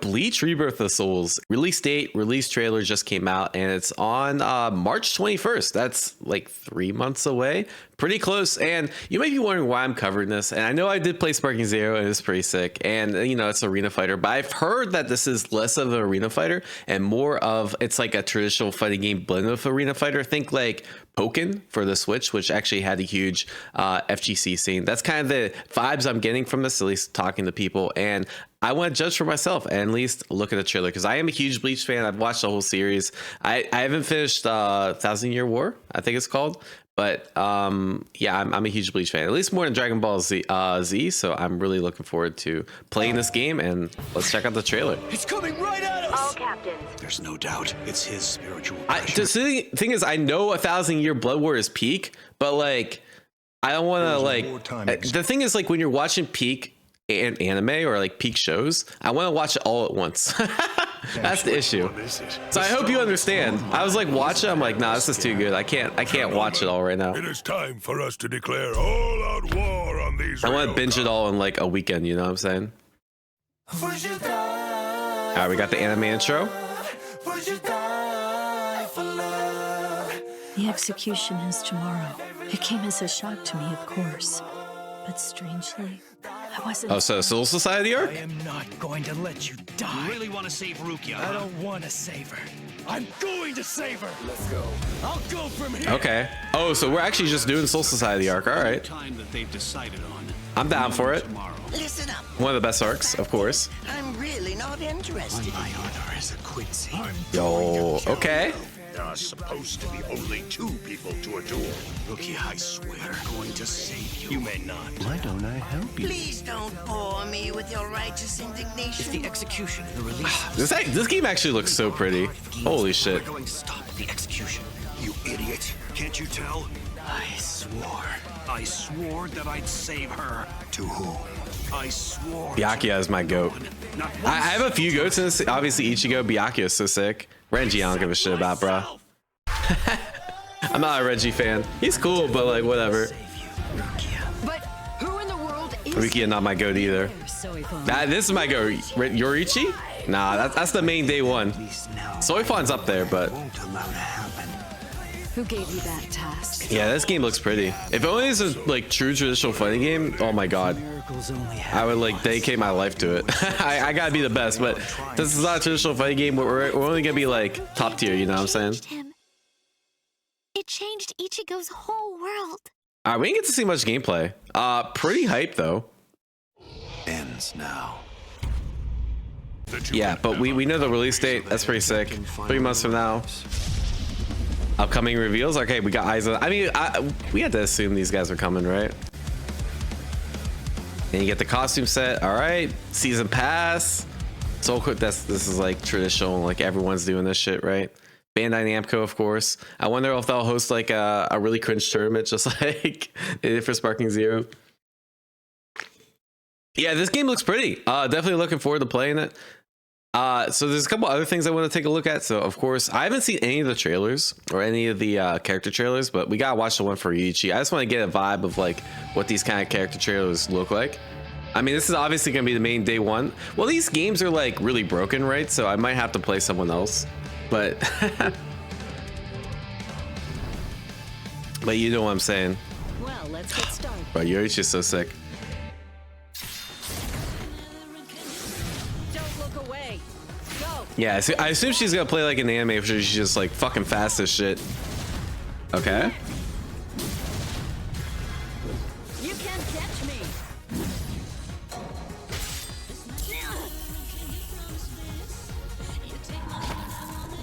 Bleach Rebirth of the Souls. Release date, release trailer just came out, and it's on March 21st. That's like 3 months away. Pretty close. And you might be wondering why I'm covering this. And I know I did play Sparking Zero, and it's pretty sick. And, you know, it's arena fighter. But I've heard that this is less of an arena fighter and more of, it's like a traditional fighting game blend of arena fighter. Think like Pokken for the Switch, which actually had a huge FGC scene. That's kind of the vibes I'm getting from this, at least talking to people. And I want to judge for myself and at least look at the trailer, because I am a huge Bleach fan. I've watched the whole series. I haven't finished Thousand Year War, I think it's called. But yeah, I'm a huge Bleach fan, at least more than Dragon Ball Z. So I'm really looking forward to playing this game, and let's check out the trailer. It's coming right at us! All captains. There's no doubt it's his spiritual The thing is, I know 1,000 Year Blood War is peak, but like, I don't want to like, the thing is, like, when you're watching peak and anime or like peak shows, I want to watch it all at once. That's the issue. So I hope you understand. I was like watching, I'm like, nah, this is too good. I can't watch it all right now. It is time for us to declare all-out war on these. I want to binge it all in like a weekend, you know what I'm saying? All right, we got the anime intro. The execution is tomorrow. It came as a shock to me, of course. But strangely, I wasn't... Oh, so Soul Society arc? I am not going to let you die. You really want to save Rukia? I don't want to save her. I'm going to save her. Let's go. I'll go from here. Okay. Oh, so we're actually just doing Soul Society arc. All right. Time that they've decided on. I'm down for it. Listen up. One of the best arcs, of course. I'm really not interested. My honor is a Quincy. Yo, okay. There are supposed to be only 2 people to adore. Rukia, I swear I'm going to save you. You may not. Why don't I help you? Please don't bore me with your righteous indignation. The execution, the release. This game actually looks so pretty. Holy shit. We're going to stop the execution. You idiot. Can't you tell? I swore that I'd save her. To who? I swore. Byakuya is my goat. I have a few goats in this. Obviously, Ichigo. Byakuya is so sick. Renji, I don't give a shit about, bro. I'm not a Renji fan. He's cool, but like, whatever. But who in the world is... Rukia, not my goat either. This is my goat. Yoruichi? Nah, that's the main day one. Soifon's up there, but... Who gave you that task? Yeah, this game looks pretty. If only it's a like true traditional fighting game, oh my god. I would like dedicate my life to it. I gotta be the best, but this is not a traditional fighting game. We're only gonna be like top tier, you know what I'm saying? It changed Ichigo's whole world. Alright, we didn't get to see much gameplay. Pretty hype though. Ends now. Yeah, but we know the release date. That's pretty sick. 3 months from now. Upcoming reveals. Okay, we got eyes on. I mean, we had to assume these guys are coming, right? And you get the costume set. All right, season pass. So this is like traditional. Like everyone's doing this shit, right? Bandai Namco, of course. I wonder if they'll host like a really cringe tournament, just like they did for Sparking Zero. Yeah, this game looks pretty. Definitely looking forward to playing it. So there's a couple other things I want to take a look at. So of course, I haven't seen any of the trailers or any of the character trailers, but we gotta watch the one for Yoruichi. I just want to get a vibe of like what these kind of character trailers look like. I mean, this is obviously gonna be the main day one. Well, these games are like really broken, right? So I might have to play someone else, but but you know what I'm saying. Well, let's get started. But Yoruichi is so sick. Yeah, I assume she's gonna play like an anime, which she's just like fucking fast as shit. Okay. You can't catch me.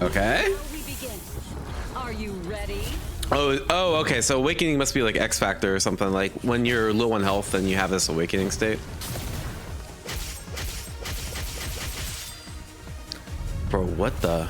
Okay. Are you ready? Oh, okay. So awakening must be like X Factor or something. Like when you're low on health, then you have this awakening state. Bro, what the?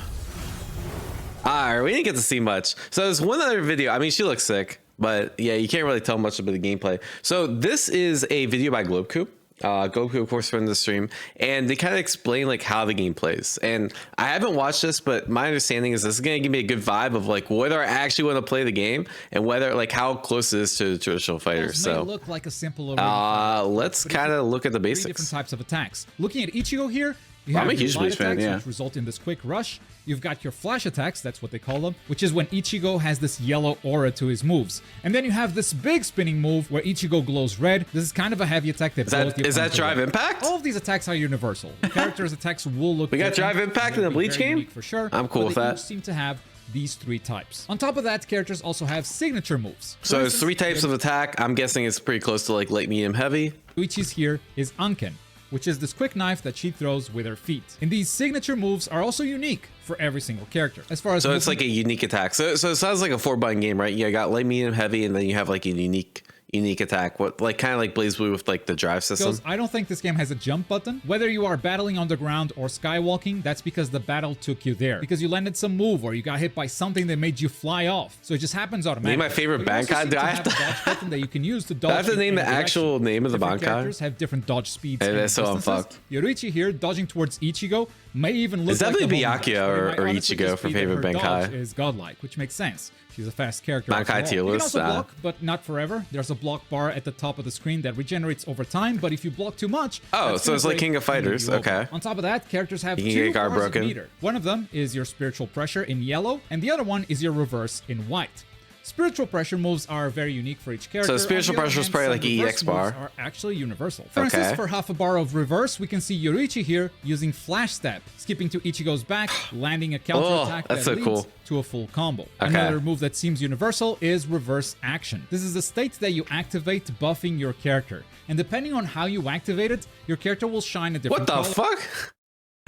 Alright, we didn't get to see much. So there's one other video. I mean, she looks sick, but yeah, you can't really tell much about the gameplay. So this is a video by Globecoop. Goku, of course, from the stream, and they kind of explain like how the game plays. And I haven't watched this, but my understanding is this is going to give me a good vibe of like whether I actually want to play the game and whether like how close it is to the traditional fighter. So look like a simple let's kind of look at the basics. Different types of attacks. Looking at Ichigo here, You I'm have a your huge light Bleach fan, attacks, yeah. which result in this quick rush. You've got your flash attacks, that's what they call them, which is when Ichigo has this yellow aura to his moves. And then you have this big spinning move where Ichigo glows red. This is kind of a heavy attack that blows the Is that opponent Drive away. Impact? All of these attacks are universal. The character's attacks will look We got different, Drive Impact and in the they'll be Bleach very game? unique for sure. I'm cool but with they that. each seem to have these 3 types. On top of that, characters also have signature moves. So it's 3 types of attack. I'm guessing it's pretty close to like light, medium, heavy. Yoruichi's here is Anken, which is this quick knife that she throws with her feet. And these signature moves are also unique for every single character. As far as So it's like a unique attack. So it sounds like a 4-button game, right? You got light, medium, heavy, and then you have like a unique attack. What, like kind of like Blaze Blue with like the drive system? Because I don't think this game has a jump button. Whether you are battling on the ground or skywalking, that's because the battle took you there. Because you landed some move or you got hit by something that made you fly off. So it just happens automatically. My favorite But you also Bankai. seem Do to I have have to? a dodge button that you can use to dodge. I have to in name the any direction. actual name of the Different Bankai? characters have different dodge speeds. Hey, and that's so I'm distances. fucked. Yoruichi here, dodging towards Ichigo, may even look It's like definitely a home Byakuya dash, but it or might honestly Ichigo just for be that favorite her dodge Bankai. is godlike, which makes sense. She's a fast character. Bankai after all. tier You can list, also block, but not forever. There's a block bar at the top of the screen that regenerates over time, but if you block too much, Oh, that's so it's gonna like break King of and leave Fighters. you over. Okay. On top of that, characters have You can 2 get guard bars of broken. meter. One of them is your spiritual pressure in yellow, and the other one is your reverse in white. Spiritual pressure moves are very unique for each character. So spiritual On the other pressure is hand, probably some like a reverse EX bar. moves are actually universal. For Okay. instance, for half a bar of reverse, we can see Yoruichi here using flash step, skipping to Ichigo's back, landing a counter attack that's that so leads cool. to a full combo. Okay. Another move that seems universal is reverse action. This is a state that you activate buffing your character. And depending on how you activate it, your character will shine a different What the color. fuck?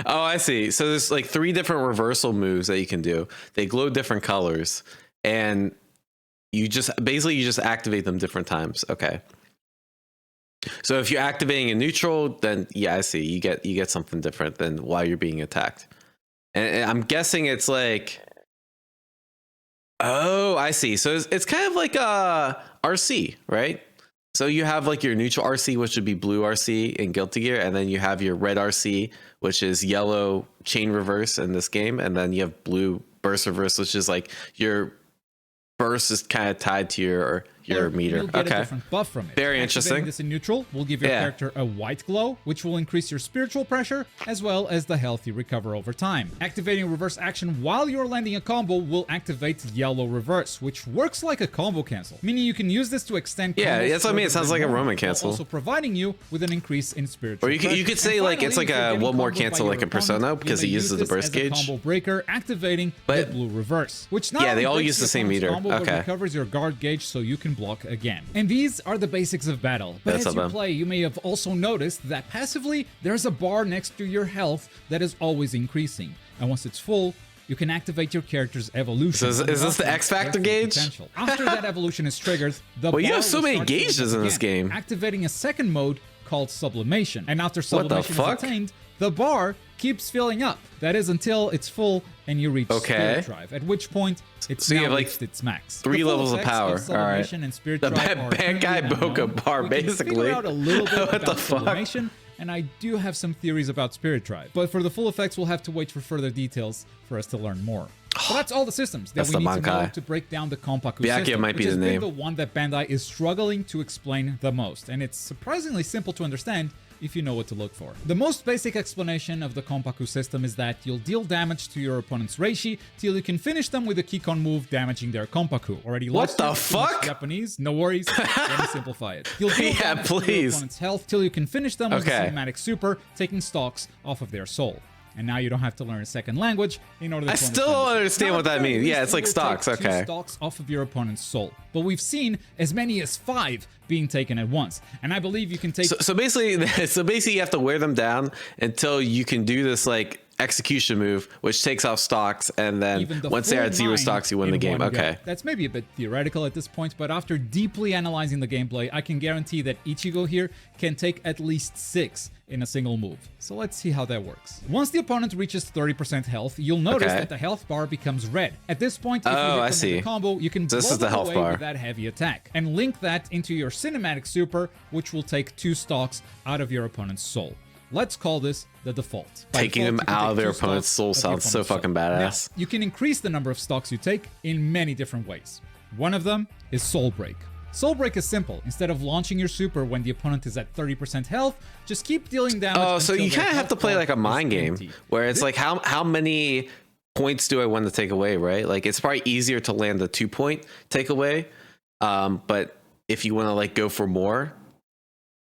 Oh, I see. So there's like 3 different reversal moves that you can do. They glow different colors, and you just activate them different times. Okay. So if you're activating a neutral, then yeah, I see. You get something different than while you're being attacked. And I'm guessing it's like, oh, I see. So it's kind of like RC, right? So you have like your neutral RC, which would be blue RC in Guilty Gear, and then you have your red RC, which is yellow chain reverse in this game, and then you have blue burst reverse, which is like your burst is kind of tied to your meter. You'll get a Okay. different buff from it. Very Activating interesting. This in neutral will give your Yeah. character a white glow, which will increase your spiritual pressure as well as the health you recover over time. Activating reverse action while you're landing a combo will activate yellow reverse, which works like a combo cancel, meaning you can use this to extend. Yeah, combos that's what I mean. It further sounds than like a normal, Roman while cancel. also providing you with an increase in spiritual. Or you could pressure. say And like it's finally, like if you're a getting one more comboed by cancel your like in opponent, Persona you because may it uses the this burst as a gauge. combo breaker, activating But- the blue reverse, which not Yeah, they only all breaks use the same opponent's meter. combo, but Okay. recovers your guard gauge so you can block again. And these are the basics of battle. But That's as not you bad. play, you may have also noticed that passively there's a bar next to your health that is always increasing. And once it's full, you can activate your character's evolution. So is this the unlocking X Factor their full gauge? potential. After that evolution is triggered, the Well, you bar have so will many start filling gauges up in this again, game. activating a second mode called sublimation. And after What the sublimation is fuck? attained, the bar keeps filling up. That is until it's full and you reach Okay. Spirit Drive, at which point it's So you now have, like, reached its max. 3 The full levels of effects power. All right. sublimation and Spirit The Drive bad are guy currently broke a unknown. bar, We can basically. figure out a little bit What the about fuck? sublimation, and I do have some theories about Spirit Drive. But for the full effects, we'll have to wait for further details for us to learn more. So that's all the systems that That's we the need to know Bankai. to break down the Konpaku Byakuya system, might be which has the been name. the one that Bandai is struggling to explain the most, and it's surprisingly simple to understand if you know what to look for. The most basic explanation of the Konpaku system is that you'll deal damage to your opponent's Reishi till you can finish them with a Kikon move damaging their Konpaku. Already What lost the it, too much fuck? Japanese, no worries. Let me simplify it. You'll deal Yeah, damage to your please. opponent's health till you can finish them with Okay. a cinematic super, taking stocks off of their soul. And now you don't have to learn a second language in order to I still don't this. understand Now, what at that the very means. Yeah, least, it's it like will stocks, take 2 okay. stocks off of your opponent's soul. But we've seen as many as 5 being taken at once. And I believe you can take So basically you have to wear them down until you can do this like execution move, which takes off stocks, and then even the once they're full at 0 9 stocks, you win the in game. one go. Okay. That's maybe a bit theoretical at this point, but after deeply analyzing the gameplay, I can guarantee that Ichigo here can take at least 6 in a single move. So let's see how that works. Once the opponent reaches 30% health, you'll notice Okay. that the health bar becomes red. At this point, if you Oh, hit them I with see. a combo, you can So this blow is the them health away bar. with that heavy attack and link that into your cinematic super, which will take 2 stocks out of your opponent's soul. Let's call this the default. By Taking default, them you can out take of their 2 opponent's stocks soul of your sounds so opponent's soul. fucking badass. Now, you can increase the number of stocks you take in many different ways. One of them is Soul Break. Soul Break is simple. Instead of launching your super when the opponent is at 30% health, just keep dealing damage. Oh, so until you their kind of have to health play bar like a is mind game empty. where it's like how many points do I want to take away, right? Like it's probably easier to land the 2-point takeaway, but if you want to like go for more,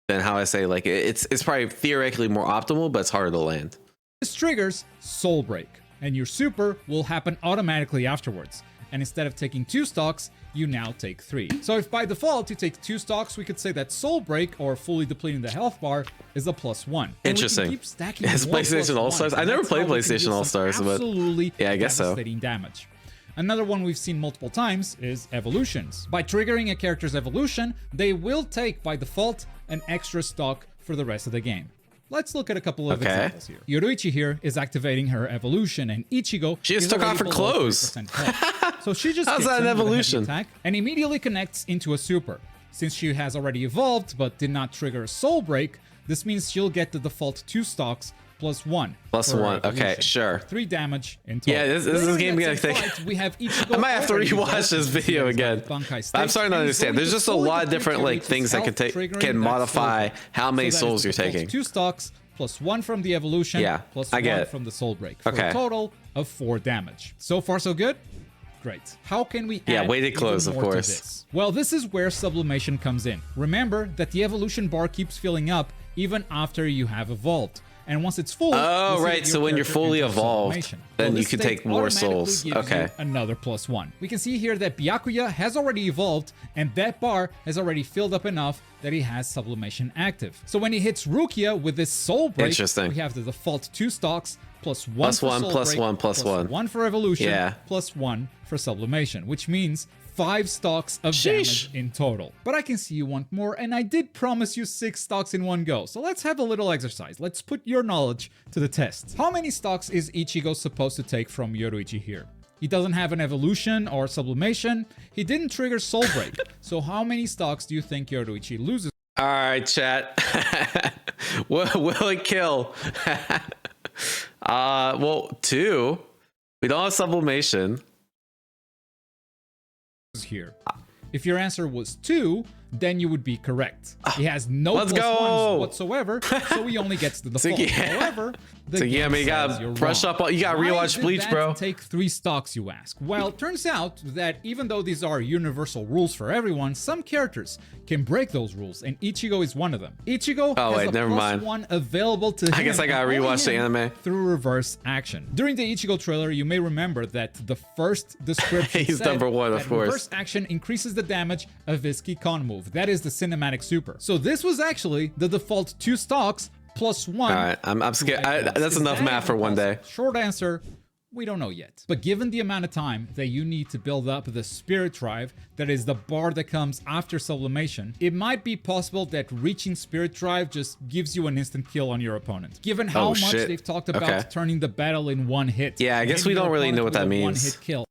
then how I say like it's probably theoretically more optimal, but it's harder to land. This triggers Soul Break, and your super will happen automatically afterwards. And instead of taking 2 stocks, you now take 3. So if by default you take 2 stocks, we could say that Soul Break, or fully depleting the health bar, is a +1. And Interesting. We can keep stacking It's more PlayStation +1s, All-Stars. I and never that's played how we can PlayStation deal All-Stars, some but absolutely yeah, I guess so. devastating damage. Another one we've seen multiple times is evolutions. By triggering a character's evolution, they will take by default an extra stock for the rest of the game. Let's look at a couple of examples here. Yoruichi here is activating her evolution, and Ichigo She just is took off her already below clothes. 30% health. So she just How's kicks that an him with a heavy evolution? attack and immediately connects into a super. Since she has already evolved but did not trigger a Soul Break, this means she'll get the default 2 stocks +1. Plus for her 1. Okay, evolution. sure. 3 damage in total. Yeah, this Later in game that gonna same think- fight, we have Ichigo I might have to already rewatch evolved this into video series again. like Bankai I'm Stakes, starting to and he's understand. going There's to just a fully lot of deplete different like Yoruichi's things that health, can triggering can that modify Soul Break. how many So that is souls the you're default taking. 2 stocks +1 from the evolution, Yeah, plus I get 1 it. from the Soul Break, for Okay. a total of 4 damage. So far so good? Great. How can we Yeah, add way to even close, of more to course. this? Well, this is where sublimation comes in. Remember that the evolution bar keeps filling up even after you have evolved. And once it's full, Oh, you'll see right, that so your when you're character fully enters evolved, sublimation. then Well, you this can state take more automatically souls. gives Okay. you another +1. We can see here that Byakuya has already evolved, and that bar has already filled up enough that he has sublimation active. So when he hits Rukia with this Soul Break, Interesting. we have the default 2 stocks +1 Plus for one, Soul plus Break, one, plus one. 1 for evolution, Yeah. +1 for sublimation, which means 5 stocks of damage Sheesh. in total. But I can see you want more, and I did promise you 6 stocks in one go. So let's have a little exercise. Let's put your knowledge to the test. How many stocks is Ichigo supposed to take from Yoruichi here? He doesn't have an evolution or sublimation. He didn't trigger Soul Break. So how many stocks do you think Yoruichi loses? All right, chat. will it kill? Well, 2. We don't have sublimation. Here. If your answer was 2, then you would be correct. He has no Let's +1s go. whatsoever, so he only gets the default. yeah. However, the So yeah, I game mean, you says gotta you're brush wrong. up on- you gotta Why rewatch did Bleach, that bro. Take 3 stocks, you ask. Well, it turns out that even though these are universal rules for everyone, some characters can break those rules, and Ichigo is one of them. Ichigo Oh, has wait, a never mind. +1 available to him. I guess I gotta and only rewatch the him anime. through reverse action. During the Ichigo trailer, you may remember that the first description He's said number 1, of that course. reverse action increases the damage of his Kikon move. That is the cinematic super. So this was actually the default 2 stocks +1. All right, I'm scared. That's Is enough that math for one day. impossible? Short answer, we don't know yet. But given the amount of time that you need to build up the Spirit Drive, that is the bar that comes after sublimation, it might be possible that reaching Spirit Drive just gives you an instant kill on your opponent. Given how Oh, much shit. they've talked about Okay. turning the battle in one hit. Yeah, I guess hitting we don't your really know opponent what that with a means. one-hit kill.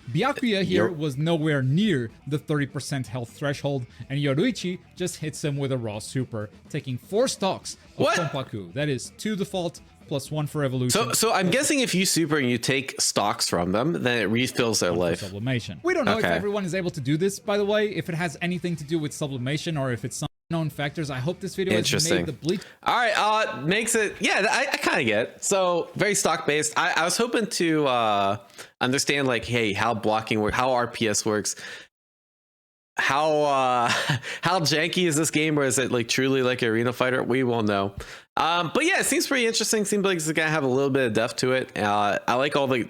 Byakuya here was nowhere near the 30% health threshold, and Yoruichi just hits him with a raw super, taking 4 stocks of What? Konpaku. That is 2 default +1 for evolution. So I'm guessing if you super and you take stocks from them, then it refills their life. Sublimation. We don't know if Okay. everyone is able to do this, by the way, if it has anything to do with sublimation or if it's some unknown factors. I hope this video has Interesting. made the Bleach All right, makes it. Yeah, I kind of get it. So very stock based. I was hoping to understand like, hey, how blocking works, how RPS works, how janky is this game, or is it like truly like an arena fighter? We won't know. But yeah, it seems pretty interesting. Seems like it's gonna have a little bit of depth to it. I like all the.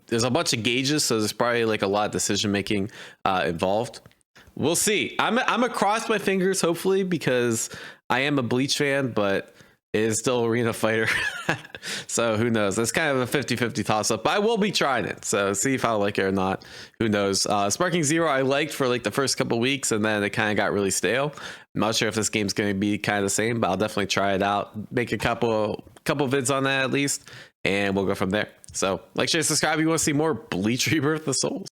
There's a bunch of gauges, so there's probably like a lot of decision making involved. We'll see. I'm across my fingers, hopefully, because I am a Bleach fan, but it is still arena fighter. So who knows? It's kind of a 50-50 toss up, but I will be trying it. So see if I like it or not. Who knows? Sparking Zero I liked for like the first couple weeks, and then it kind of got really stale. I'm not sure if this game's going to be kind of the same, but I'll definitely try it out. Make a couple vids on that at least, and we'll go from there. So like, share, subscribe if you want to see more Bleach Rebirth of Souls.